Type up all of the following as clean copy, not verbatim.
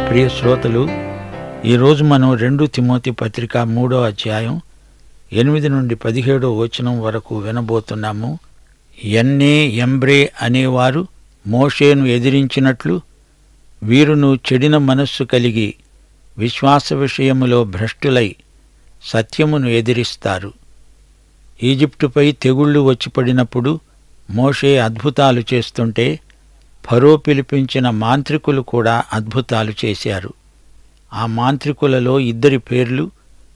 ప్రియ శ్రోతలు, ఈరోజు మనం 2 తిమోతి పత్రిక 3వ అధ్యాయం 8 నుండి 17వ వచనం వరకు వినబోతున్నాము. యన్నే యంబ్రే అనేవారు మోషేను ఎదిరించినట్లు వీరును చెడిన మనస్సు కలిగి విశ్వాస విషయములో భ్రష్టులై సత్యమును ఎదిరిస్తారు. ఈజిప్టుపై తెగుళ్లు వచ్చి పడినప్పుడు మోషే అద్భుతాలు చేస్తుంటే ఫరో పిలిపించిన మాంత్రికులు కూడా అద్భుతాలు చేశారు. ఆ మాంత్రికులలో 2 పేర్లు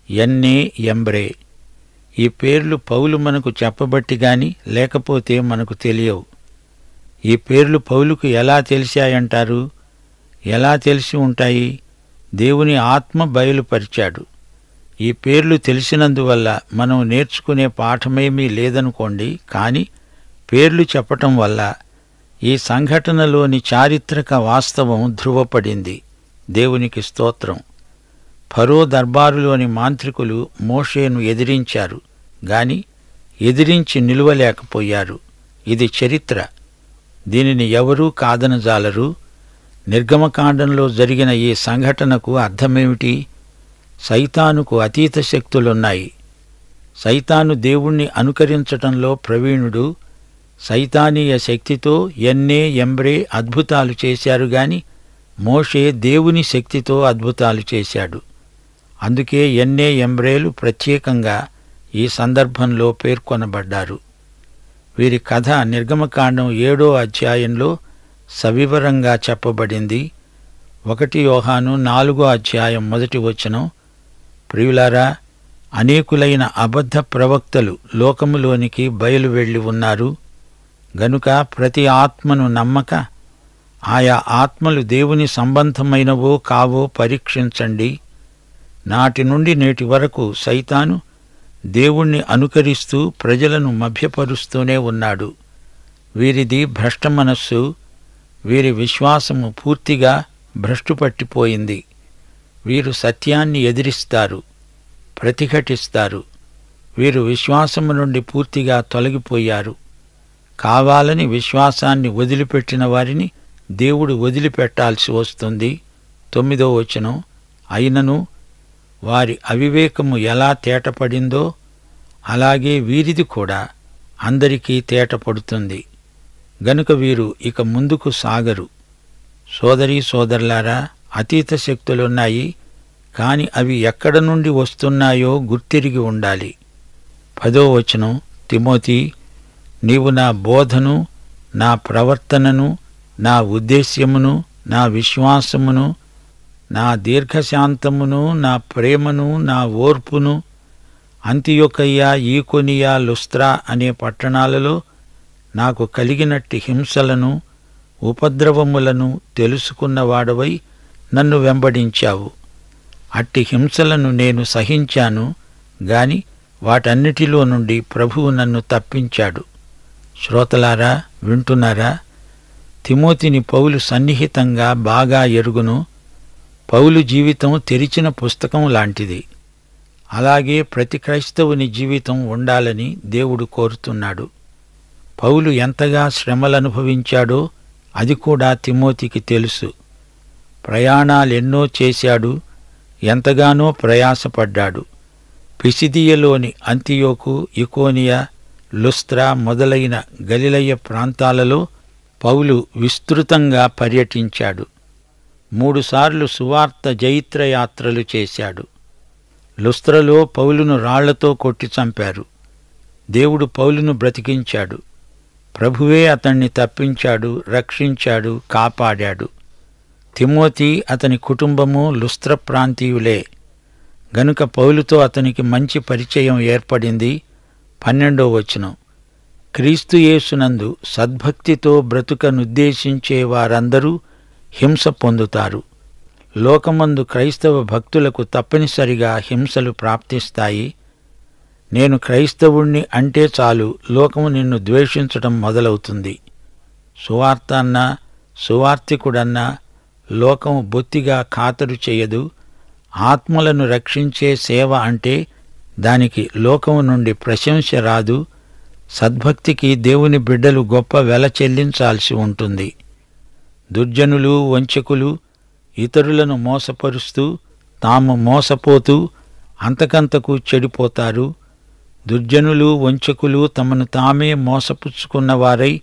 యన్నే యంబ్రే. ఈ పేర్లు పౌలు మనకు చెప్పబట్టి గాని లేకపోతే మనకు తెలియవు. ఈ పేర్లు పౌలుకు ఎలా తెలిసాయంటారు? ఎలా తెలిసి ఉంటాయి? దేవుని ఆత్మ బయలుపరిచాడు. ఈ పేర్లు తెలిసినందువల్ల మనం నేర్చుకునే పాఠమేమీ లేదనుకోండి, కానీ పేర్లు చెప్పటం వల్ల ఈ సంఘటనలోని చారిత్రక వాస్తవం ధృవపడింది. దేవునికి స్తోత్రం. ఫరో దర్బారులోని మాంత్రికులు మోషేను ఎదిరించారు గాని ఎదిరించి నిలువలేకపోయారు. ఇది చరిత్ర. దీనిని ఎవరూ కాదనజాలరు. నిర్గమకాండంలో జరిగిన ఈ సంఘటనకు అర్థమేమిటి? సైతానుకు అతీత శక్తులున్నాయి. సైతాను దేవుణ్ణి అనుకరించటంలో ప్రవీణుడు. సైతానీయ శక్తితో యన్నే యంబ్రే అద్భుతాలు చేశారు గాని మోషే దేవుని శక్తితో అద్భుతాలు చేశాడు. అందుకే యన్నే యంబ్రేలు ప్రత్యేకంగా ఈ సందర్భంలో పేర్కొనబడ్డారు. వీరి కథ నిర్గమకాండం 7వ అధ్యాయంలో సవివరంగా చెప్పబడింది. 1 యోహాను 4వ అధ్యాయం 1వ వచనం, ప్రియులారా, అనేకులైన అబద్ధ ప్రవక్తలు లోకములోనికి బయలు వెళ్లి ఉన్నారు. గనుక ప్రతి ఆత్మను నమ్మక ఆయా ఆత్మలు దేవుని సంబంధమైనవో కావో పరీక్షించండి. నాటి నుండి నేటి వరకు సైతాను దేవుణ్ణి అనుకరిస్తూ ప్రజలను మభ్యపరుస్తూనే ఉన్నాడు. వీరిది భ్రష్ట మనస్సు. వీరి విశ్వాసము పూర్తిగా భ్రష్టుపట్టిపోయింది. వీరు సత్యాన్ని ఎదిరిస్తారు, ప్రతిఘటిస్తారు. వీరు విశ్వాసము నుండి పూర్తిగా తొలగిపోయారు. కావాలని విశ్వాసాన్ని వదిలిపెట్టిన వారిని దేవుడు వదిలిపెట్టాల్సి వస్తుంది. 9వ వచనం, అయినను వారి అవివేకము ఎలా తేటపడిందో అలాగే వీరిది కూడా అందరికీ తేటపడుతుంది. గనుక వీరు ఇక ముందుకు సాగరు. సోదరీ సోదరులారా, అతీత శక్తులున్నాయి, కాని అవి ఎక్కడ నుండి వస్తున్నాయో గుర్తిరిగి ఉండాలి. 10వ వచనం, తిమోతి, నీవు నా బోధను, నా ప్రవర్తనను, నా ఉద్దేశ్యమును, నా విశ్వాసమును, నా దీర్ఘశాంతమును, నా ప్రేమను, నా ఓర్పును అంతియొకయ్య, ఈకొనియ, లుస్త్రా అనే పట్టణాలలో నాకు కలిగినట్టి హింసలను, ఉపద్రవములను తెలుసుకున్నవాడవై నన్ను వెంబడించావు. అట్టి హింసలను నేను సహించాను గాని వాటన్నిటిలో నుండి ప్రభువు నన్ను తప్పించాడు. శ్రోతలారా, వింటున్నారా? తిమోతిని పౌలు సన్నిహితంగా బాగా ఎరుగును. పౌలు జీవితం తెరిచిన పుస్తకం లాంటిది. అలాగే ప్రతి క్రైస్తవుని జీవితం ఉండాలని దేవుడు కోరుతున్నాడు. పౌలు ఎంతగా శ్రమలనుభవించాడో అది కూడా తిమోతికి తెలుసు. ప్రయాణాలెన్నో చేశాడు, ఎంతగానో ప్రయాసపడ్డాడు. పిసిదియలోని అంతియోకు, ఇకోనియ, లుస్త్రా మొదలైన గలిలయ ప్రాంతాలలో పౌలు విస్తృతంగా పర్యటించాడు. 3 సార్లు సువార్త జైత్రయాత్రలు చేశాడు. లుస్త్రలో పౌలును రాళ్లతో కొట్టి చంపారు. దేవుడు పౌలును బ్రతికించాడు. ప్రభువే అతణ్ణి తప్పించాడు, రక్షించాడు, కాపాడాడు. తిమోతి, అతని కుటుంబము లుస్త్ర ప్రాంతీయులే. గనుక పౌలుతో అతనికి మంచి పరిచయం ఏర్పడింది. 12వ వచనం, క్రీస్తు యేసునందు సద్భక్తితో బ్రతుకనుద్దేశించే వారందరూ హింస పొందుతారు. లోకమందు క్రైస్తవ భక్తులకు తప్పనిసరిగా హింసలు ప్రాప్తిస్తాయి. నేను క్రైస్తవుణ్ణి అంటే చాలు లోకము నిన్ను ద్వేషించటం మొదలవుతుంది. సువార్త అన్నా, సువార్తికుడన్నా లోకము బొత్తిగా ఖాతరు చేయదు. ఆత్మలను రక్షించే సేవ అంటే దానికి లోకము నుండి ప్రశంస రాదు. సద్భక్తికి దేవుని బిడ్డలు గొప్ప వెల చెల్లించాల్సి ఉంటుంది. దుర్జనులు, వంచకులు ఇతరులను మోసపరుస్తూ తాము మోసపోతూ అంతకంతకు చెడిపోతారు. దుర్జనులు, వంచకులు తమను తామే మోసపుచ్చుకున్నవారై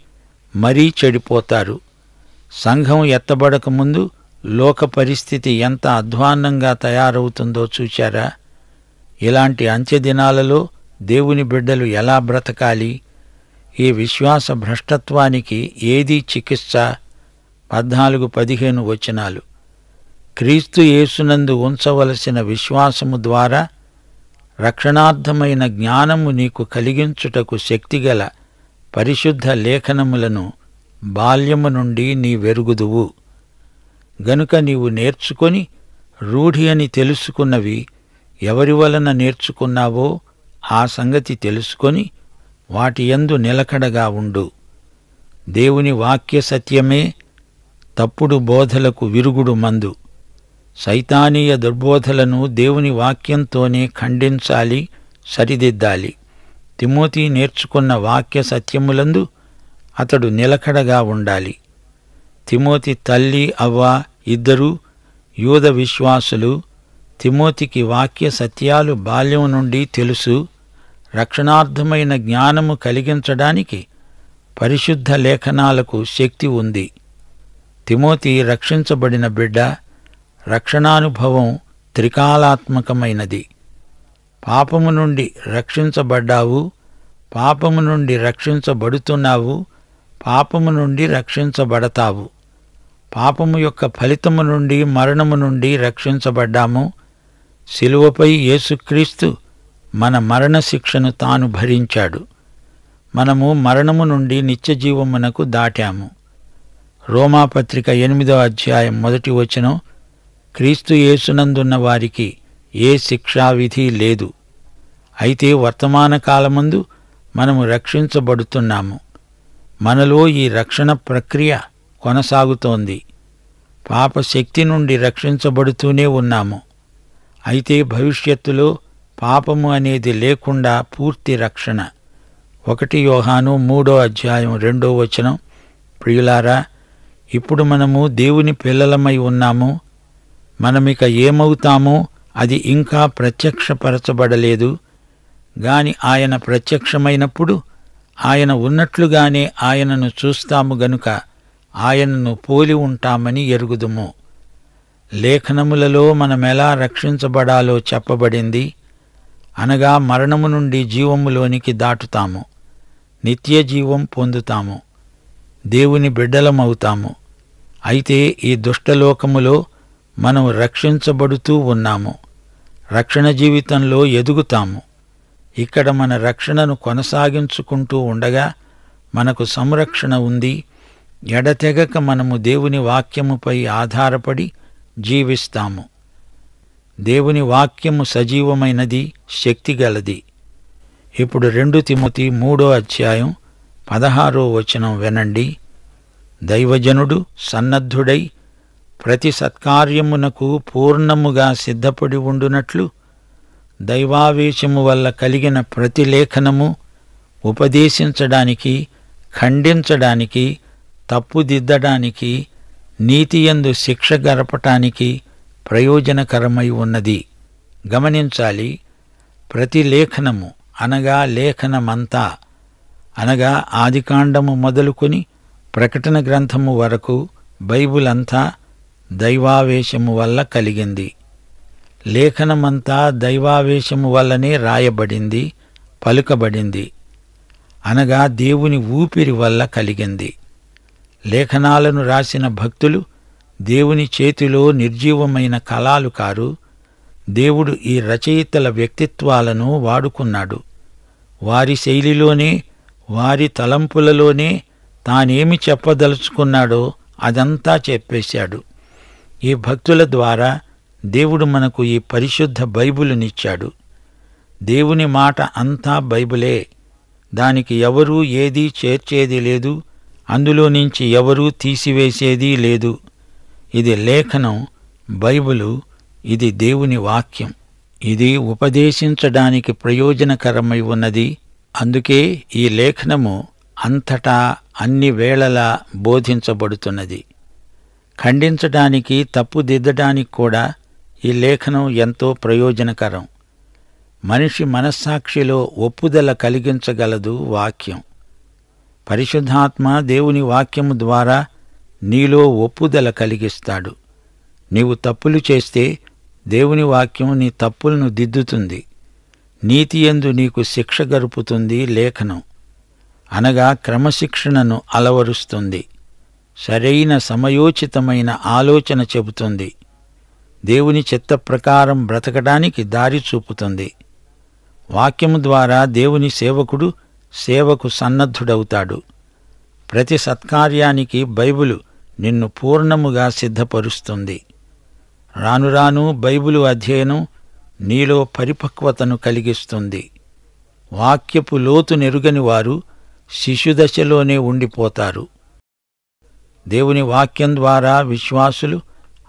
మరీ చెడిపోతారు. సంఘం ఎత్తబడకముందు లోక పరిస్థితి ఎంత అధ్వాన్నంగా తయారవుతుందో చూచారా? ఇలాంటి అంత్యదినాలలో దేవుని బిడ్డలు ఎలా బ్రతకాలి? ఈ విశ్వాస భ్రష్టత్వానికి ఏదీ చికిత్స? 14-15 వచనాలు. క్రీస్తు యేసునందు ఉంచవలసిన విశ్వాసము ద్వారా రక్షణార్థమైన జ్ఞానము నీకు కలిగించుటకు శక్తిగల పరిశుద్ధ లేఖనములను బాల్యము నుండి నీ వెరుగుదువు. గనుక నీవు నేర్చుకొని రూఢి అని తెలుసుకున్నవి ఎవరి వలన నేర్చుకున్నావో ఆ సంగతి తెలుసుకొని వాటి యందు నిలకడగా ఉండు. దేవుని వాక్య సత్యమే తప్పుడు బోధలకు విరుగుడు మందు. సైతానీయ దుర్బోధలను దేవుని వాక్యంతోనే ఖండించాలి, సరిదిద్దాలి. తిమోతి నేర్చుకున్న వాక్య సత్యములందు అతడు నిలకడగా ఉండాలి. తిమోతి తల్లి అవ్వ ఇద్దరూ యూద విశ్వాసులు. తిమోతికి వాక్య సత్యాలు బాల్యం నుండి తెలుసు. రక్షణార్థమైన జ్ఞానము కలిగించడానికి పరిశుద్ధ లేఖనాలకు శక్తి ఉంది. తిమోతి రక్షించబడిన బిడ్డ. రక్షణానుభవం త్రికాలాత్మకమైనది. పాపము నుండి రక్షించబడ్డావు, పాపము నుండి రక్షించబడుతున్నావు, పాపము నుండి రక్షించబడతావు. పాపము యొక్క ఫలితము నుండి, మరణము నుండి రక్షించబడ్డాము. శిలువపై యేసుక్రీస్తు మన మరణశిక్షను తాను భరించాడు. మనము మరణము నుండి నిత్యజీవమునకు దాటాము. రోమాపత్రిక 8వ అధ్యాయం 1 వచనం, క్రీస్తు యేసునందున్న వారికి ఏ శిక్షావిధి లేదు. అయితే వర్తమాన కాలమందు మనము రక్షించబడుతున్నాము. మనలో ఈ రక్షణ ప్రక్రియ కొనసాగుతోంది. పాపశక్తి నుండి రక్షించబడుతూనే ఉన్నాము. అయితే భవిష్యత్తులో పాపము అనేది లేకుండా పూర్తి రక్షణ. 1 యోహాను 3వ అధ్యాయం 2వ వచనం, ప్రియులారా, ఇప్పుడు మనము దేవుని పిల్లలమై ఉన్నాము. మనమిక ఏమవుతామో అది ఇంకా ప్రత్యక్షపరచబడలేదు. గాని ఆయన ప్రత్యక్షమైనప్పుడు ఆయన ఉన్నట్లుగానే ఆయనను చూస్తాము గనుక ఆయనను పోలి ఉంటామని ఎరుగుదుము. లేఖనములలో మనమెలా రక్షించబడాలో చెప్పబడింది. అనగా మరణము నుండి జీవములోనికి దాటుతాము, నిత్యజీవం పొందుతాము, దేవుని బిడ్డలమవుతాము. అయితే ఈ దుష్టలోకములో మనం రక్షించబడుతూ ఉన్నాము. రక్షణ జీవితంలో ఎదుగుతాము. ఇక్కడ మన రక్షణను కొనసాగించుకుంటూ ఉండగా మనకు సంరక్షణ ఉంది. ఎడతెగక మనము దేవుని వాక్యముపై ఆధారపడి జీవిస్తాము. దేవుని వాక్యము సజీవమైనది, శక్తిగలది. ఇప్పుడు 2 తిమోతి 3వ అధ్యాయం 16వ వచనం వినండి. దైవజనుడు సన్నద్ధుడై ప్రతి సత్కార్యమునకు పూర్ణముగా సిద్ధపడి ఉండునట్లు దైవావేశము వల్ల కలిగిన ప్రతి లేఖనము ఉపదేశించడానికి, ఖండించడానికి, తప్పుదిద్దడానికి, నీతియందు శిక్ష గరపటానికి ప్రయోజనకరమై ఉన్నది. గమనించాలి, ప్రతి లేఖనము అనగా లేఖనమంతా, అనగా ఆదికాండము మొదలుకొని ప్రకటన గ్రంథము వరకు బైబిల్ అంతా దైవావేశము వల్ల కలిగింది. లేఖనమంతా దైవావేశము వల్లనే రాయబడింది, పలుకబడింది. అనగా దేవుని ఊపిరి వల్ల కలిగింది. లేఖనాలను రాసిన భక్తులు దేవుని చేతిలో నిర్జీవమైన కళాలు కారు. దేవుడు ఈ రచయితల వ్యక్తిత్వాలను వాడుకున్నాడు. వారి శైలిలోనే, వారి తలంపులలోనే తానేమి చెప్పదలుచుకున్నాడో అదంతా చెప్పేశాడు. ఈ భక్తుల ద్వారా దేవుడు మనకు ఈ పరిశుద్ధ బైబిలునిచ్చాడు. దేవుని మాట అంతా బైబిలే. దానికి ఎవరూ ఏదీ చేర్చేది లేదు, అందులో నుంచి ఎవరూ తీసివేసేదీ లేదు. ఇది లేఖనం, బైబిలు. ఇది దేవుని వాక్యం. ఇది ఉపదేశించడానికి ప్రయోజనకరమై ఉన్నది. అందుకే ఈ లేఖనము అంతటా అన్ని వేళలా బోధించబడుతున్నది. ఖండించడానికి, తప్పుదిద్దడానికి కూడా ఈ లేఖనం ఎంతో ప్రయోజనకరం. మనిషి మనస్సాక్షిలో ఒప్పుదల కలిగించగలదు వాక్యం. పరిశుద్ధాత్మ దేవుని వాక్యము ద్వారా నీలో ఒప్పుదల కలిగిస్తాడు. నీవు తప్పులు చేస్తే దేవుని వాక్యం నీ తప్పులను దిద్దుతుంది. నీతియందు నీకు శిక్ష గరుపుతుంది లేఖనం, అనగా క్రమశిక్షణను అలవరుస్తుంది. సరైన సమయోచితమైన ఆలోచన చెబుతుంది. దేవుని చిత్త ప్రకారం బ్రతకడానికి దారి చూపుతుంది. వాక్యము ద్వారా దేవుని సేవకుడు సేవకు సన్నద్ధుడవుతాడు. ప్రతి సత్కార్యానికి బైబిలు నిన్ను పూర్ణముగా సిద్ధపరుస్తుంది. రాను రాను బైబిలు అధ్యయనం నీలో పరిపక్వతను కలిగిస్తుంది. వాక్యపు లోతు నెరుగని వారు శిశుదశలోనే ఉండిపోతారు. దేవుని వాక్యం ద్వారా విశ్వాసులు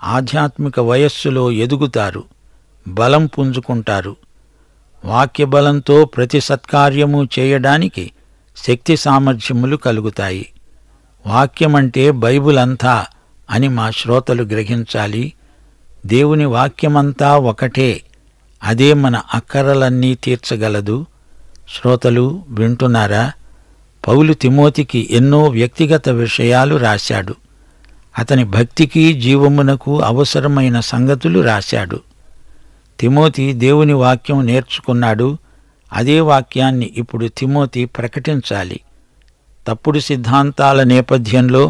ఆధ్యాత్మిక వయస్సులో ఎదుగుతారు, బలం పుంజుకుంటారు. వాక్య బలంతో ప్రతి సత్కార్యము చేయడానికి శక్తి సామర్థ్యములు కలుగుతాయి. వాక్యమంటే బైబిల్ అంతా అని మా శ్రోతలు గ్రహించాలి. దేవుని వాక్యమంతా ఒకటే, అదే మన అక్కరలన్నీ తీర్చగలదు. శ్రోతలు వింటున్నారా? పౌలు తిమోతికి ఎన్నో వ్యక్తిగత విషయాలు రాశాడు. అతని భక్తికి జీవమునకు అవసరమైన సంగతులు రాశాడు. తిమోతి దేవుని వాక్యం నేర్చుకున్నాడు. అదే వాక్యాన్ని ఇప్పుడు తిమోతి ప్రకటించాలి. తప్పుడు సిద్ధాంతాల నేపథ్యంలో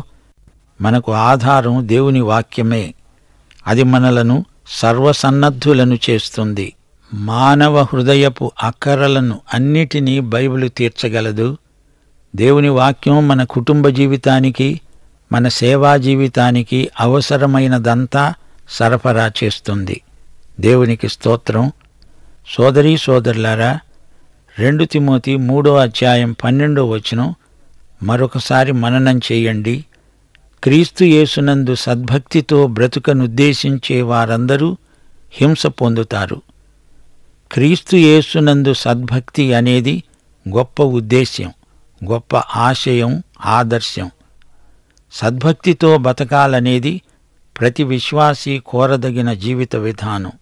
మనకు ఆధారం దేవుని వాక్యమే. అది మనలను సర్వసన్నద్ధులను చేస్తుంది. మానవ హృదయపు అక్కరలను అన్నిటినీ బైబిలు తీర్చగలదు. దేవుని వాక్యం మన కుటుంబ జీవితానికి, మన సేవా జీవితానికి అవసరమైనదంతా సరఫరా చేస్తుంది. దేవునికి స్తోత్రం. సోదరీ సోదరులారా, 2 తిమోతి 3:12 మరొకసారి మననం చేయండి. క్రీస్తు యేసునందు సద్భక్తితో బ్రతుకనుద్దేశించే వారందరూ హింస పొందుతారు. క్రీస్తు యేసునందు సద్భక్తి అనేది గొప్ప ఉద్దేశ్యం, గొప్ప ఆశయం, ఆదర్శం. సద్భక్తితో బతకాలనేది ప్రతి విశ్వాసీ కోరదగిన జీవిత విధానం.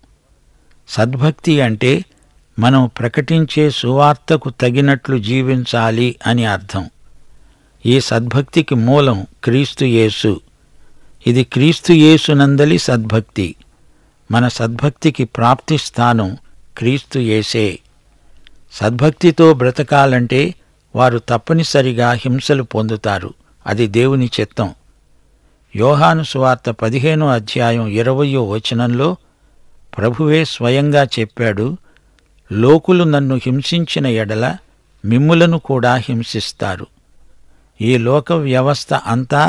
సద్భక్తి అంటే మనం ప్రకటించే సువార్తకు తగినట్లు జీవించాలి అని అర్థం. ఈ సద్భక్తికి మూలం క్రీస్తు యేసు. ఇది క్రీస్తు యేసునందలి సద్భక్తి. మన సద్భక్తికి ప్రాప్తి స్థానం క్రీస్తు యేసే. సద్భక్తితో బ్రతకాలంటే వారు తప్పనిసరిగా హింసలు పొందుతారు. అది దేవుని చిత్తం. యోహాను సువార్త 15:20 ప్రభువే స్వయంగా చెప్పాడు, లోకులు నన్ను హింసించిన ఎడల మిమ్ములను కూడా హింసిస్తారు. ఈ లోక వ్యవస్థ అంతా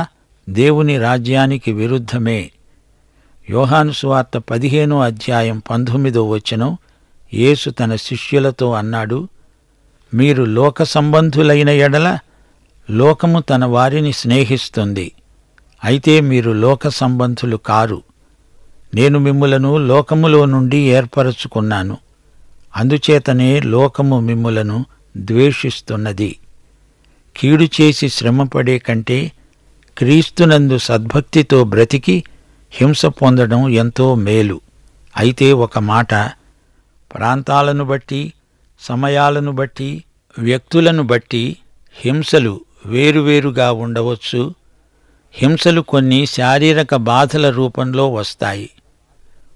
దేవుని రాజ్యానికి విరుద్ధమే. యోహాను సువార్త 15:19 యేసు తన శిష్యులతో అన్నాడు, మీరు లోక సంబంధులైన ఎడల లోకము తన వారిని స్నేహిస్తుంది. అయితే మీరు లోక సంబంధులు కారు. నేను మిమ్ములను లోకములో నుండి ఏర్పరచుకున్నాను. అందుచేతనే లోకము మిమ్ములను ద్వేషిస్తున్నది. కీడు చేసి శ్రమపడే కంటే క్రీస్తునందు సద్భక్తితో బ్రతికి హింస పొందడం ఎంతో మేలు. అయితే ఒక మాట, ప్రాంతాలను బట్టి, సమయాలను బట్టి, వ్యక్తులను బట్టి హింసలు వేరువేరుగా ఉండవచ్చు. హింసలు కొన్ని శారీరక బాధల రూపంలో వస్తాయి.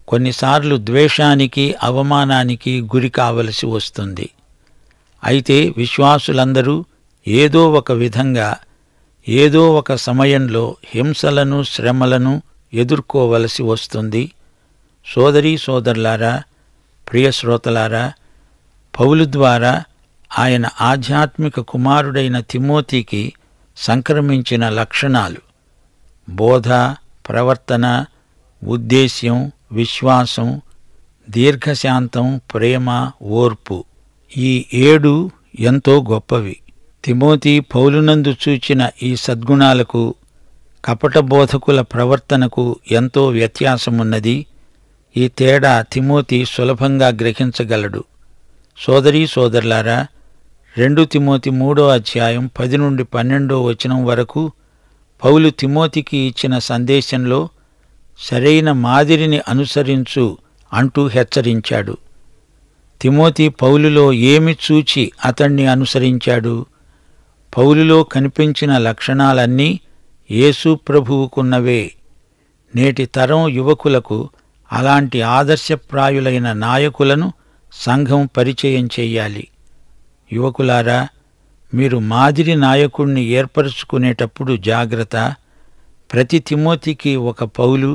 కొన్నిసార్లు ద్వేషానికి, అవమానానికి గురి కావలసి వస్తుంది. అయితే విశ్వాసులందరూ ఏదో ఒక విధంగా, ఏదో ఒక సమయంలో హింసలను, శ్రమలను ఎదుర్కోవలసి వస్తుంది. సోదరీ సోదరులారా, ప్రియ శ్రోతలారా, పౌలు ద్వారా ఆయన ఆధ్యాత్మిక కుమారుడైన తిమోతికి సంక్రమించిన లక్షణాలు బోధ, ప్రవర్తన, ఉద్దేశ్యం, విశ్వాసం, దీర్ఘశాంతం, ప్రేమ, ఓర్పు. ఈ 7 ఎంతో గొప్పవి. తిమోతి పౌలునందు చూచిన ఈ సద్గుణాలకు, కపట బోధకుల ప్రవర్తనకు ఎంతో వ్యత్యాసమున్నది. ఈ తేడా తిమోతి సులభంగా గ్రహించగలడు. సోదరీ సోదరులారా, 2 తిమోతి 3:10-12 వరకు పౌలు తిమోతికి ఇచ్చిన సందేశంలో సరైన మాదిరిని అనుసరించు అంటూ హెచ్చరించాడు. తిమోతి పౌలులో ఏమి చూచి అతణ్ణి అనుసరించాడు? పౌలులో కనిపించిన లక్షణాలన్నీ యేసు ప్రభువుకున్నవే. నేటి తరం యువకులకు అలాంటి ఆదర్శప్రాయులైన నాయకులను సంఘం పరిచయం చెయ్యాలి. యువకులారా, మీరు మాదిరి నాయకుణ్ణి ఏర్పరచుకునేటప్పుడు జాగ్రత్త. ప్రతి తిమోతికి ఒక పౌలు,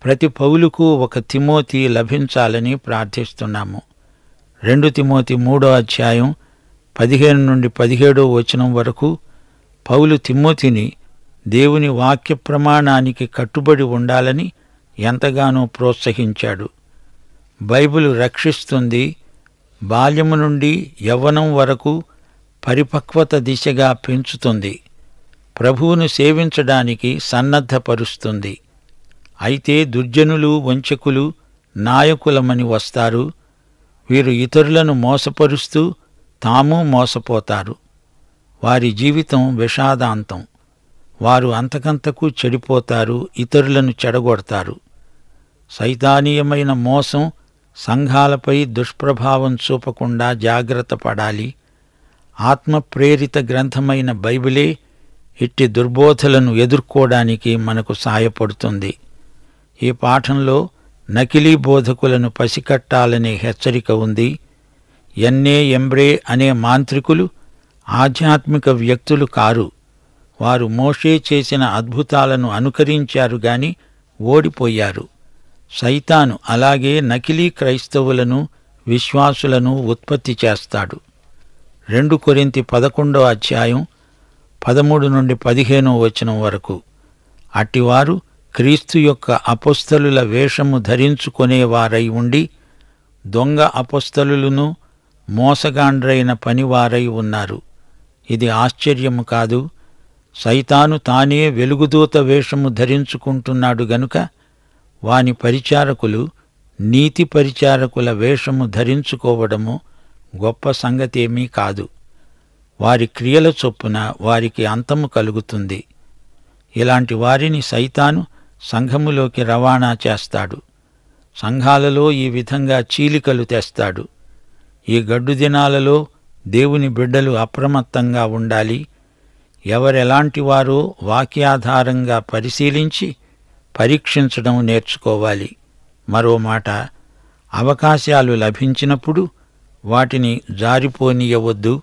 ప్రతి పౌలుకు ఒక తిమోతి లభించాలని ప్రార్థిస్తున్నాము. 2 తిమోతి 3వ అధ్యాయం 15 నుండి 17వ వచనం వరకు పౌలు తిమోతిని దేవుని వాక్య ప్రమాణానికి కట్టుబడి ఉండాలని ఎంతగానో ప్రోత్సహించాడు. బైబిలు రక్షిస్తుంది, బాల్యము నుండి యవ్వనం వరకు పరిపక్వత దిశగా పెంచుతుంది, ప్రభువును సేవించడానికి సన్నద్ధపరుస్తుంది. అయితే దుర్జనులు, వంచకులు నాయకులమని వస్తారు. వీరు ఇతరులను మోసపరుస్తూ తాము మోసపోతారు. వారి జీవితం విషాదాంతం. వారు అంతకంతకు చెడిపోతారు, ఇతరులను చెడగొడతారు. సైతానీయమైన మోసం సంఘాలపై దుష్ప్రభావం చూపకుండా జాగ్రత్త పడాలి. ఆత్మప్రేరిత గ్రంథమైన బైబిలే ఇట్టి దుర్బోధలను ఎదుర్కోవడానికి మనకు సాయపడుతుంది. ఈ పాఠంలో నకిలీ బోధకులను పసికట్టాలనే హెచ్చరిక ఉంది. ఎన్నే ఎంబ్రే అనే మాంత్రికులు ఆధ్యాత్మిక వ్యక్తులు కారు. వారు మోషే చేసిన అద్భుతాలను అనుకరించారు గాని ఓడిపోయారు. సైతాను అలాగే నకిలీ క్రైస్తవులను, విశ్వాసులను ఉత్పత్తి చేస్తాడు. 2 కొరింథీ 11వ అధ్యాయం 13 నుండి 15వ వచనం వరకు అట్టివారు క్రీస్తు యొక్క అపొస్తలుల వేషము ధరించుకొనేవారై ఉండి దొంగ అపొస్తలులను, మోసగాండ్రైన పనివారై ఉన్నారు. ఇది ఆశ్చర్యము కాదు. సైతాను తానే వెలుగుదూత వేషము ధరించుకుంటున్నాడు గనుక వాని పరిచారకులు నీతి పరిచారకుల వేషము ధరించుకోవడము గొప్ప సంగతేమీ కాదు. వారి క్రియల చొప్పున వారికి అంతము కలుగుతుంది. ఇలాంటి వారిని సైతాను సంఘములోకి రవాణా చేస్తాడు. సంఘాలలో ఈ విధంగా చీలికలు తెస్తాడు. ఈ గడ్డు దినాలలో దేవుని బిడ్డలు అప్రమత్తంగా ఉండాలి. ఎవరెలాంటివారో వాక్యాధారంగా పరిశీలించి పరీక్షించడం నేర్చుకోవాలి. మరో మాట, అవకాశాలు లభించినప్పుడు వాటిని జారిపోనీయవద్దు.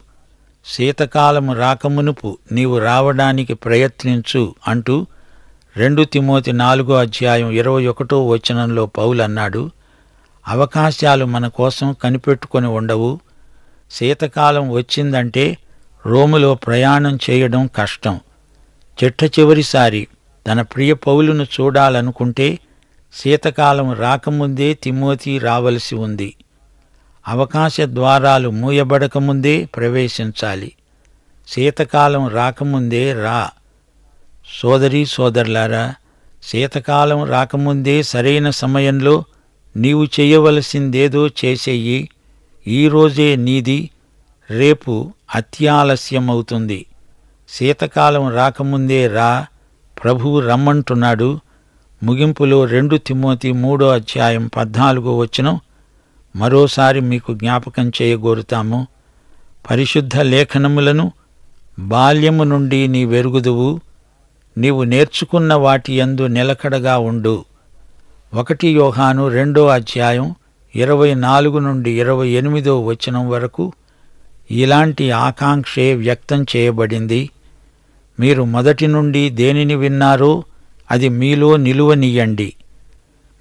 శీతకాలము రాకమునుపు నీవు రావడానికి ప్రయత్నించు అంటూ 2 తిమోతి 4వ అధ్యాయం 21వ వచనంలో పౌలన్నాడు. అవకాశాలు మన కోసం కనిపెట్టుకొని ఉండవు. శీతకాలం వచ్చిందంటే రోములో ప్రయాణం చేయడం కష్టం. చిట్ట చివరిసారి తన ప్రియ పౌలును చూడాలనుకుంటే శీతకాలం రాకముందే తిమోతి రావలసి ఉంది. అవకాశ ద్వారాలు మూయబడకముందే ప్రవేశించాలి. శీతకాలం రాకముందే రా. సోదరీ సోదరులారా, శీతకాలం రాకముందే సరైన సమయంలో నీవు చెయ్యవలసిందేదో చేసెయ్యి. ఈరోజే నీది, రేపు అత్యాలస్యమవుతుంది. శీతకాలం రాకముందే రా, ప్రభువు రమ్మంటున్నాడు. ముగింపులో 2 తిమోతి 3వ అధ్యాయం 14వ వచనం మరోసారి మీకు జ్ఞాపకం చేయగోరుతాము. పరిశుద్ధ లేఖనములను బాల్యము నుండి నీవెరుగుదువు. నీవు నేర్చుకున్న వాటి యందు నిలకడగా ఉండు. 1 యోహాను 2వ అధ్యాయం 24 నుండి 28వ వచనం వరకు ఇలాంటి ఆకాంక్షే వ్యక్తం చేయబడింది. మీరు మొదటి నుండి దేనిని విన్నారో అది మీలో నిలువనీయండి.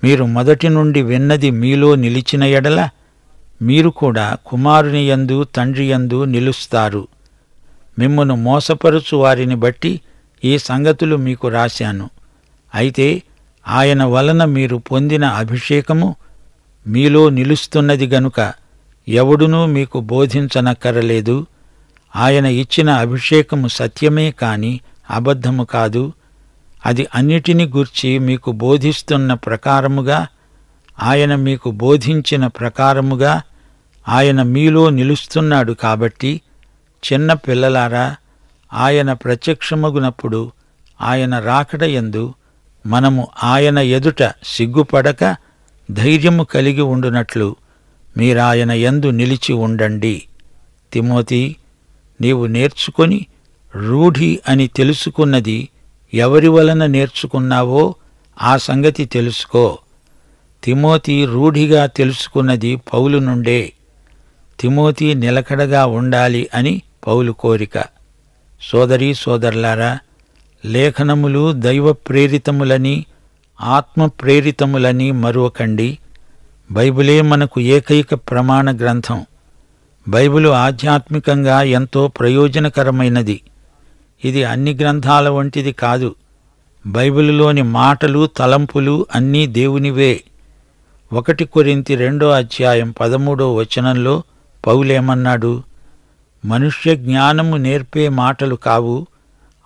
మీరు మొదటి నుండి విన్నది మీలో నిలిచిన ఎడల మీరు కూడా కుమారుని యందు తండ్రి యందు నిలుస్తారు. మిమ్మును మోసపరుచు వారిని బట్టి ఈ సంగతులు మీకు రాశాను. అయితే ఆయన వలన మీరు పొందిన అభిషేకము మీలో నిలుస్తున్నది గనుక ఎవడునూ మీకు బోధించనక్కరలేదు. ఆయన ఇచ్చిన అభిషేకము సత్యమే కాని అబద్ధము కాదు. అది అన్నిటిని గూర్చి మీకు బోధిస్తున్న ప్రకారముగా, ఆయన మీకు బోధించిన ప్రకారముగా ఆయన మీలో నిలుస్తున్నాడు. కాబట్టి చిన్న పిల్లలారా, ఆయన ప్రత్యక్షమగునప్పుడు ఆయన రాకడ యందు మనము ఆయన ఎదుట సిగ్గుపడక ధైర్యము కలిగి ఉండునట్లు మీరాయన యందు నిలిచి ఉండండి. తిమోతి, నీవు నేర్చుకొని రూఢి అని తెలుసుకున్నది ఎవరి వలన నేర్చుకున్నావో ఆ సంగతి తెలుసుకో. తిమోతి రూఢిగా తెలుసుకున్నది పౌలు నుండే. తిమోతి నిలకడగా ఉండాలి అని పౌలు కోరిక. సోదరీ సోదరులారా, లేఖనములు దైవ ప్రేరితములని ఆత్మ ప్రేరితములని మరువకండి. బైబిలే మనకు ఏకైక ప్రమాణ గ్రంథం. బైబిలు ఆధ్యాత్మికంగా ఎంతో ప్రయోజనకరమైనది. ఇది అన్ని గ్రంథాల వంటిది కాదు. బైబిలులోని మాటలు, తలంపులు అన్నీ దేవునివే. 1 కొరింథీ 2:13 పౌలేమన్నాడు? మనుష్య జ్ఞానము నేర్పే మాటలు కావు,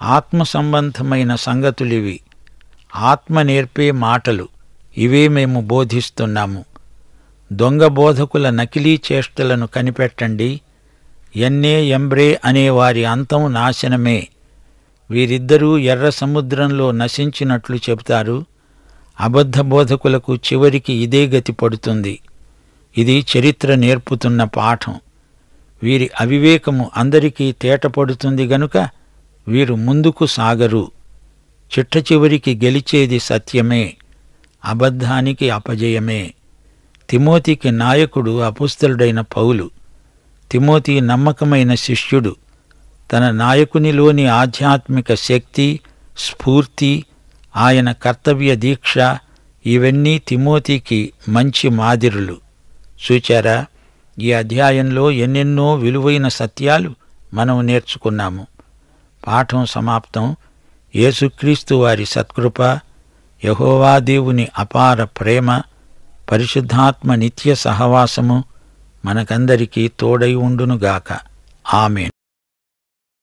ఆత్మ సంబంధమైన సంగతులివి. ఆత్మ నేర్పే మాటలు ఇవే మేము బోధిస్తున్నాము. దొంగ బోధకుల నకిలీ చేష్టలను కనిపెట్టండి. ఎన్నే ఎంబ్రే అనేవారి అంతం నాశనమే. వీరిద్దరూ ఎర్ర సముద్రంలో నశించినట్లు చెబుతారు. అబద్ధ బోధకులకు చివరికి ఇదే గతి పడుతుంది. ఇది చరిత్ర నేర్పుతున్న పాఠం. వీరి అవివేకము అందరికీ తేటపడుతుంది గనుక వీరు ముందుకు సాగరు. చిట్ట చివరికి గెలిచేది సత్యమే, అబద్ధానికి అపజయమే. తిమోతికి నాయకుడు అపుస్తలుడైన పౌలు. తిమోతి నమ్మకమైన శిష్యుడు. తన నాయకునిలోని ఆధ్యాత్మిక శక్తి, స్ఫూర్తి, ఆయన కర్తవ్య దీక్ష ఇవన్నీ తిమోతికి మంచి మాదిరులు. చూచారా, ఈ అధ్యాయంలో ఎన్నెన్నో విలువైన సత్యాలు మనం నేర్చుకున్నాము. పాఠం సమాప్తం. యేసుక్రీస్తు వారి సత్కృప, యెహోవా దేవుని అపార ప్రేమ, పరిశుద్ధాత్మ నిత్య సహవాసము మనకందరికీ తోడై ఉండునుగాక. ఆమేన్.